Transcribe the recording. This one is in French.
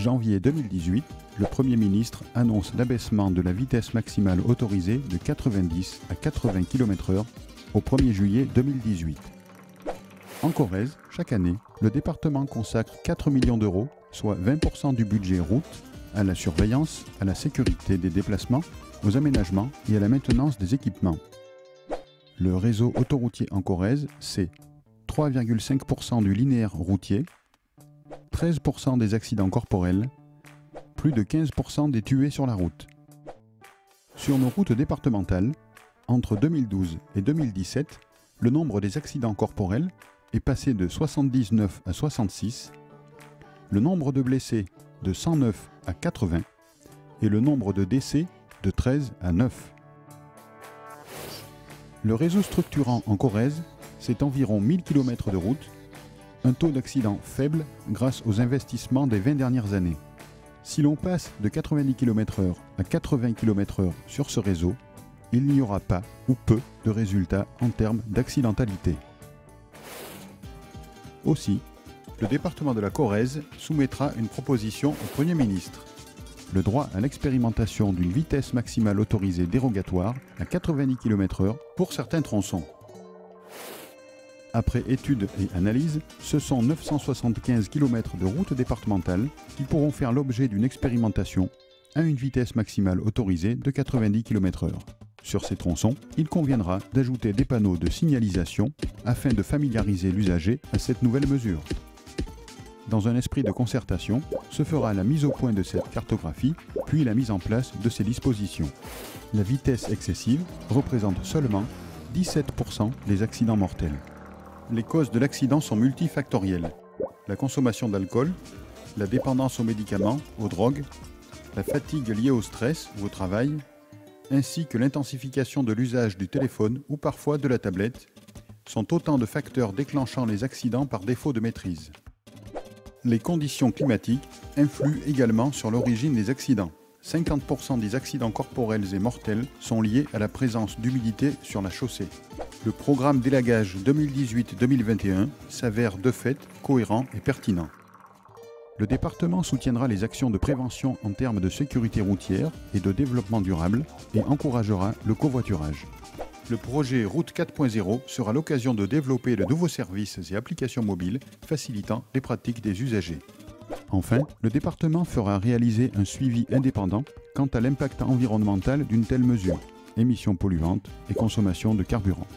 Janvier 2018, le Premier ministre annonce l'abaissement de la vitesse maximale autorisée de 90 à 80 km/h au 1er juillet 2018. En Corrèze, chaque année, le département consacre 4 millions d'euros, soit 20% du budget route, à la surveillance, à la sécurité des déplacements, aux aménagements et à la maintenance des équipements. Le réseau autoroutier en Corrèze, c'est 3,5% du linéaire routier, 13% des accidents corporels, plus de 15% des tués sur la route. Sur nos routes départementales, entre 2012 et 2017, le nombre des accidents corporels est passé de 79 à 66, le nombre de blessés de 109 à 80 et le nombre de décès de 13 à 9. Le réseau structurant en Corrèze, c'est environ 1000 km de route, un taux d'accident faible grâce aux investissements des 20 dernières années. Si l'on passe de 90 km/h à 80 km/h sur ce réseau, il n'y aura pas ou peu de résultats en termes d'accidentalité. Aussi, le département de la Corrèze soumettra une proposition au Premier ministre. Le droit à l'expérimentation d'une vitesse maximale autorisée dérogatoire à 90 km/h pour certains tronçons. Après études et analyses, ce sont 975 km de routes départementales qui pourront faire l'objet d'une expérimentation à une vitesse maximale autorisée de 90 km/h. Sur ces tronçons, il conviendra d'ajouter des panneaux de signalisation afin de familiariser l'usager à cette nouvelle mesure. Dans un esprit de concertation, se fera la mise au point de cette cartographie, puis la mise en place de ces dispositions. La vitesse excessive représente seulement 17% des accidents mortels. Les causes de l'accident sont multifactorielles. La consommation d'alcool, la dépendance aux médicaments, aux drogues, la fatigue liée au stress ou au travail, ainsi que l'intensification de l'usage du téléphone ou parfois de la tablette, sont autant de facteurs déclenchant les accidents par défaut de maîtrise. Les conditions climatiques influent également sur l'origine des accidents. 50% des accidents corporels et mortels sont liés à la présence d'humidité sur la chaussée. Le programme d'élagage 2018-2021 s'avère de fait cohérent et pertinent. Le département soutiendra les actions de prévention en termes de sécurité routière et de développement durable et encouragera le covoiturage. Le projet Route 4.0 sera l'occasion de développer de nouveaux services et applications mobiles facilitant les pratiques des usagers. Enfin, le département fera réaliser un suivi indépendant quant à l'impact environnemental d'une telle mesure, émissions polluantes et consommation de carburant.